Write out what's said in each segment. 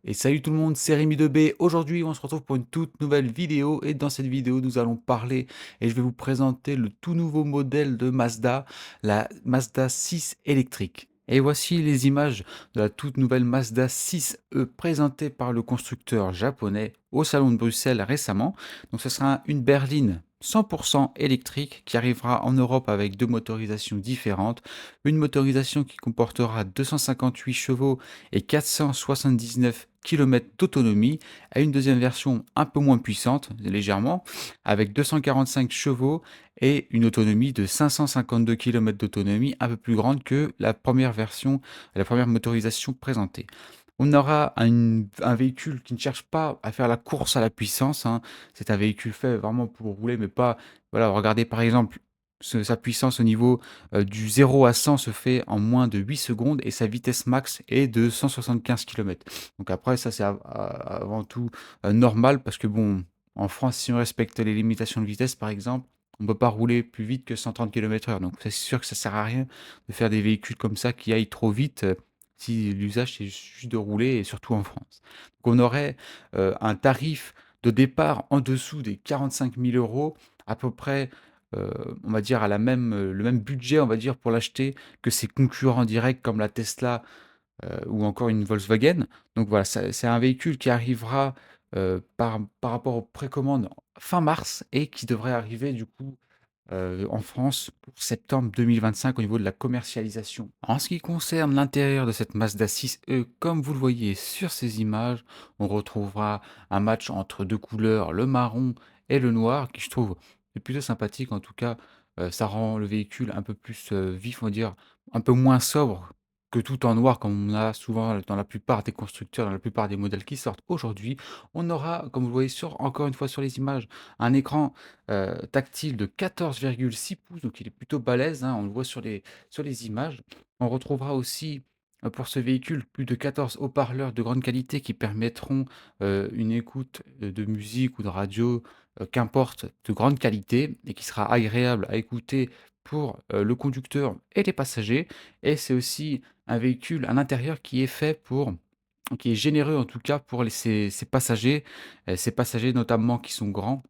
Et salut tout le monde, c'est Rémi de B. Aujourd'hui, on se retrouve pour une toute nouvelle vidéo et dans cette vidéo, nous allons parler et je vais vous présenter le tout nouveau modèle de Mazda, la Mazda 6 électrique. Et voici les images de la toute nouvelle Mazda 6e présentée par le constructeur japonais au salon de Bruxelles récemment. Donc ce sera une berline 100% électrique qui arrivera en Europe avec deux motorisations différentes. Une motorisation qui comportera 258 chevaux et 479 km d'autonomie, à une deuxième version un peu moins puissante, légèrement, avec 245 chevaux et une autonomie de 552 km d'autonomie, un peu plus grande que la première version, la première motorisation présentée. On aura un véhicule qui ne cherche pas à faire la course à la puissance, hein. C'est un véhicule fait vraiment pour rouler, mais pas... Voilà, regardez par exemple sa puissance au niveau du 0 à 100 se fait en moins de 8 secondes et sa vitesse max est de 175 km. Donc après, ça c'est avant tout normal parce que bon, en France, si on respecte les limitations de vitesse par exemple, on ne peut pas rouler plus vite que 130 km/h. Donc c'est sûr que ça sert à rien de faire des véhicules comme ça qui aillent trop vite si l'usage c'est juste de rouler et surtout en France. Donc on aurait un tarif de départ en dessous des 45 000 euros, à peu près on va dire à le même budget, on va dire, pour l'acheter que ses concurrents directs comme la Tesla ou encore une Volkswagen. Donc voilà, c'est un véhicule qui arrivera par rapport aux précommandes fin mars et qui devrait arriver du coup en France pour septembre 2025 au niveau de la commercialisation. En ce qui concerne l'intérieur de cette Mazda 6e, comme vous le voyez sur ces images, on retrouvera un match entre deux couleurs, le marron et le noir, qui je trouve est plutôt sympathique. En tout cas, ça rend le véhicule un peu plus vif, on va dire, un peu moins sobre que tout en noir, comme on a souvent dans la plupart des constructeurs, dans la plupart des modèles qui sortent aujourd'hui. On aura, comme vous le voyez encore une fois sur les images, un écran tactile de 14,6 pouces, donc il est plutôt balèze, hein, on le voit sur les images. On retrouvera aussi pour ce véhicule plus de 14 haut-parleurs de grande qualité qui permettront une écoute de musique ou de radio, qu'importe, de grande qualité et qui sera agréable à écouter pour le conducteur et les passagers. Et c'est aussi un intérieur qui est fait pour, qui est généreux en tout cas pour ces passagers notamment qui sont grands.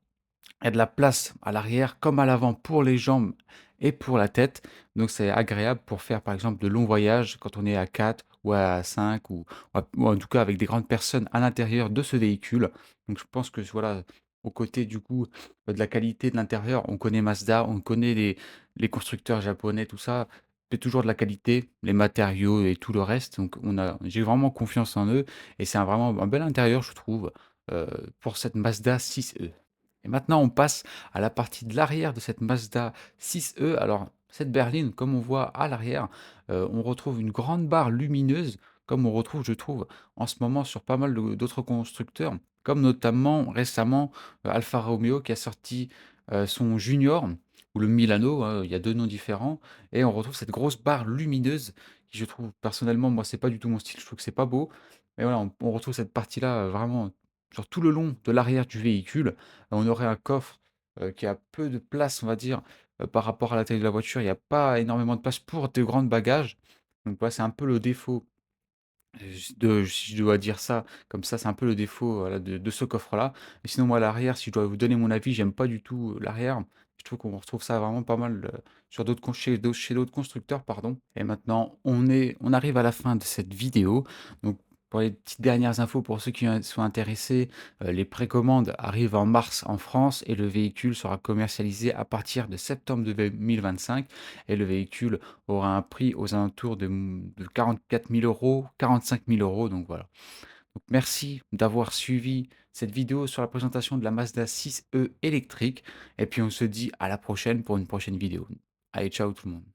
Il y a de la place à l'arrière comme à l'avant pour les jambes et pour la tête. Donc c'est agréable pour faire par exemple de longs voyages quand on est à 4 ou à 5 ou en tout cas avec des grandes personnes à l'intérieur de ce véhicule. Donc je pense que voilà, au côté du coup de la qualité de l'intérieur, on connaît Mazda, on connaît les constructeurs japonais, tout ça. C'est toujours de la qualité, les matériaux et tout le reste. Donc j'ai vraiment confiance en eux et c'est vraiment un bel intérieur, je trouve, pour cette Mazda 6e. Et maintenant, on passe à la partie de l'arrière de cette Mazda 6e. Alors, cette berline, comme on voit à l'arrière, on retrouve une grande barre lumineuse, comme on retrouve, je trouve, en ce moment sur pas mal d'autres constructeurs, comme notamment récemment Alfa Romeo qui a sorti son Junior ou le Milano, hein, il y a deux noms différents, et on retrouve cette grosse barre lumineuse qui, je trouve, personnellement, moi, c'est pas du tout mon style, je trouve que c'est pas beau. Mais voilà, on retrouve cette partie-là vraiment sur tout le long de l'arrière du véhicule. On aurait un coffre, qui a peu de place, on va dire, par rapport à la taille de la voiture. Il y a pas énormément de place pour de grands bagages. Donc voilà, c'est un peu le défaut, si je dois dire ça comme ça, c'est un peu le défaut, voilà, de ce coffre-là. Mais sinon, moi, à l'arrière, si je dois vous donner mon avis, j'aime pas du tout l'arrière. Je trouve qu'on retrouve ça vraiment pas mal, sur d'autres con chez d'autres constructeurs, pardon. Et maintenant, on arrive à la fin de cette vidéo. Donc pour les petites dernières infos, pour ceux qui sont intéressés, les précommandes arrivent en mars en France et le véhicule sera commercialisé à partir de septembre 2025 et le véhicule aura un prix aux alentours de 44 000 euros, 45 000 euros. Donc voilà. Donc merci d'avoir suivi cette vidéo sur la présentation de la Mazda 6e électrique. Et puis on se dit à la prochaine pour une prochaine vidéo. Allez, ciao tout le monde.